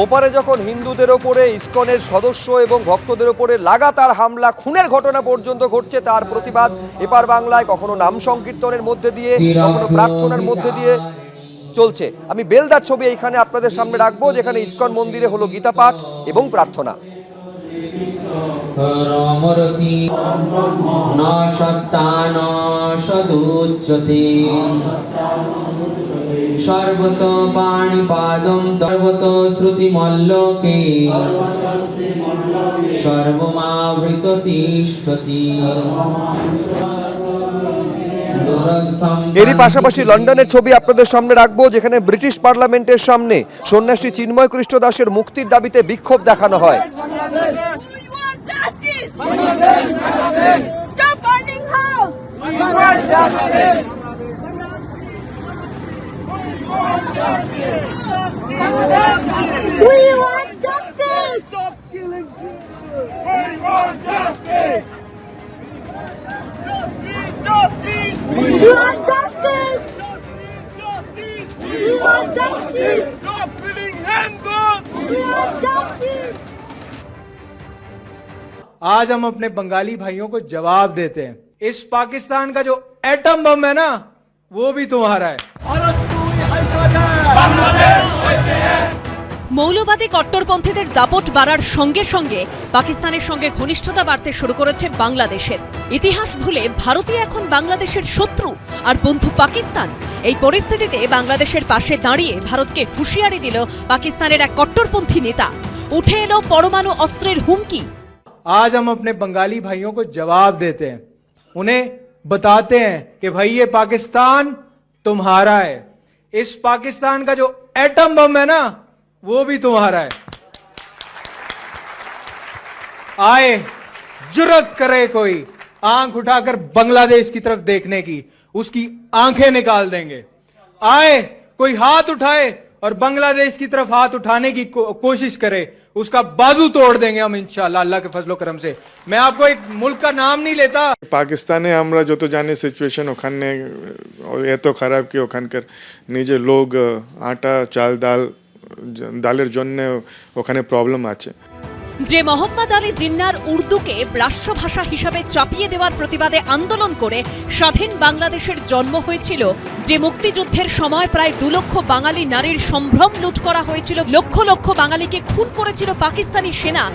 ওপারে যখন হিন্দুদের ওপরে ইসকনের সদস্য এবং ভক্তদের ওপরে লাগাতার হামলা খুনের ঘটনা পর্যন্ত ঘটছে, তার প্রতিবাদ এপার বাংলায় কখনো নাম সংকীর্তনের মধ্যে দিয়ে, কখনো প্রার্থনার মধ্যে দিয়ে চলছে। আমি বেলদার ছবি এইখানে আপনাদের সামনে রাখবো, যেখানে ইসকন মন্দিরে হলো গীতা পাঠ এবং প্রার্থনা। সর্বত পাণিপাদম সর্বত শ্রুতিমল্লোকে সর্বমাবৃত তিষ্ঠতি। এরই পাশাপাশি লন্ডনের ছবি আপনাদের সামনে রাখবো, যেখানে ব্রিটিশ পার্লামেন্টের সামনে সন্ন্যাসী চিন্ময় কৃষ্ণ দাসের মুক্তির দাবিতে বিক্ষোভ দেখানো হয়। आज हम अपने बंगाली भाइयों को जवाब देते हैं। इस पाकिस्तान का जो एटम बम है ना, वो भी तुम्हारा है। মৌলবাদী কট্টরপন্থীদের দাপট বাড়ার সঙ্গে সঙ্গে পাকিস্তানের সঙ্গে ঘনিষ্ঠতা বাড়তে শুরু করেছে বাংলাদেশের। ইতিহাস ভুলে ভারতই এখন বাংলাদেশের শত্রু আর বন্ধু পাকিস্তান। এই পরিস্থিতিতে বাংলাদেশের পাশে দাঁড়িয়ে ভারতকে হুঁশিয়ারি দিল পাকিস্তানের এক কট্টরপন্থী নেতা। উঠে এলো পরমাণু অস্ত্রের হুমকি। आज हम अपने बंगाली भाइयों को जवाब देते हैं, उन्हें बताते हैं कि भाई ये पाकिस्तान तुम्हारा है। इस पाकिस्तान का जो एटम बम है ना, वो भी तुम्हारा है। आए जुर्रत करे कोई आंख उठाकर बांग्लादेश की तरफ देखने की, उसकी आंखें निकाल देंगे। आए कोई हाथ उठाए और बांग्लादेश की तरफ हाथ उठाने की कोशिश करे, उसका बाजू तोड़ देंगे हम इंशाल्लाह अल्लाह के फजलो करम से। मैं आपको एक मुल्क का नाम नहीं लेता। পাকিস্তানে আমরা যত জানি সিচুয়েশন ওখানে এত খারাপ কি ওখানকার নিজে লোক আটা চাল ডালের জন্য ওখানে প্রবলেম আছে। যে মোহাম্মদ আলী জিন্নার উর্দুকে রাষ্ট্রভাষা হিসাবে চাপিয়ে দেওয়ার প্রতিবাদে আন্দোলন করে স্বাধীন বাংলাদেশের জন্ম হয়েছিল, যে মুক্তিযুদ্ধের সময় প্রায় 2 লক্ষ বাঙালি নারীর সম্ভ্রম লুট করা হয়েছিল, লক্ষ লক্ষ বাঙালিকে খুন করেছিল পাকিস্তানি সেনা,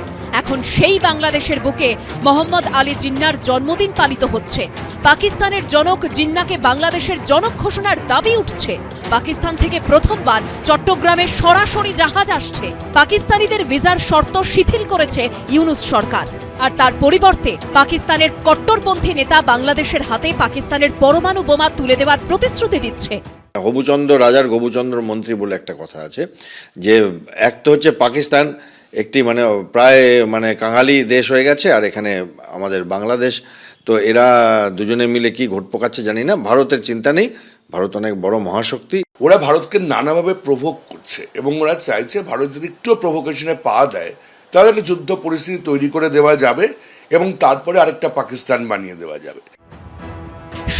এখন সেই বাংলাদেশের বুকে মোহাম্মদ আলী জিন্নার জন্মদিন পালিত হচ্ছে। পাকিস্তানের জনক জিন্নাকে বাংলাদেশের জনক ঘোষণার দাবি উঠছে। পাকিস্তান থেকে প্রথমবার চট্টগ্রামে সরাসরি জাহাজ আসছে। পাকিস্তানিদের ভিসার শর্ত শিথিল করেছে ইউনূস সরকার, আর তার পরিবর্তে পাকিস্তানের কট্টরপন্থী নেতা বাংলাদেশের হাতে পাকিস্তানের পরমাণু বোমা তুলে দেওয়ার প্রতিশ্রুতি দিচ্ছে। গবুচন্দ্র রাজার গবুচন্দ্র মন্ত্রী বলে একটা কথা আছে, যে এক তো হচ্ছে পাকিস্তান একটি প্রায় কাঙালি দেশ হয়ে গেছে, আর এখানে আমাদের বাংলাদেশ, তো এরা দুজনে মিলে কি ঘট পোকাচ্ছে জানি না। ভারতের চিন্তা নেই, ভারত অনেক বড় মহাশক্তি। ওরা ভারতকে নানাভাবে প্রভোক করছে এবং ওরা চাইছে ভারত যদি একটু প্রভোকেশনে পা দেয় তাহলে একটা যুদ্ধ পরিস্থিতি তৈরি করে দেওয়া যাবে এবং তারপরে আরেকটা পাকিস্তান বানিয়ে দেওয়া যাবে।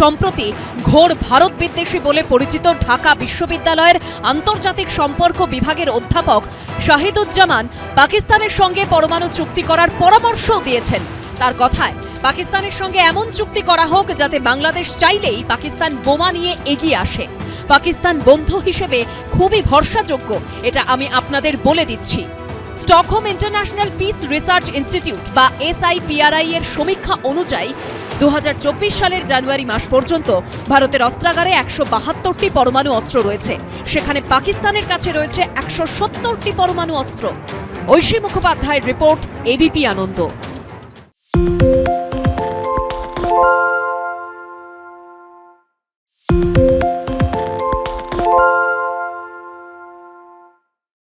সম্প্রতি ঘোর ভারত বিদ্বেষী বলে পরিচিত ঢাকা বিশ্ববিদ্যালয়ের আন্তর্জাতিক সম্পর্ক বিভাগের অধ্যাপক শাহিদুজ্জামান পাকিস্তানের সঙ্গে পরমাণু চুক্তি করার পরামর্শও দিয়েছেন। তার কথায়, পাকিস্তানের সঙ্গে এমন চুক্তি করা হোক যাতে বাংলাদেশ চাইলেই পাকিস্তান বোমা নিয়ে এগিয়ে আসে। পাকিস্তান বন্ধু হিসেবে খুবই ভরসাযোগ্য, এটা আমি আপনাদের বলে দিচ্ছি। Stockholm international piece research institute বা SIPRI এর সমীক্ষা অনুযায়ী 2024 সালের জানুয়ারি মাস পর্যন্ত ভারতের অস্ত্রাগারে 172টি পরমাণু অস্ত্র রয়েছে, সেখানে পাকিস্তানের কাছে রয়েছে 170টি পরমাণু অস্ত্র। ঐশী মুখোপাধ্যায়ের রিপোর্ট, ABP আনন্দ।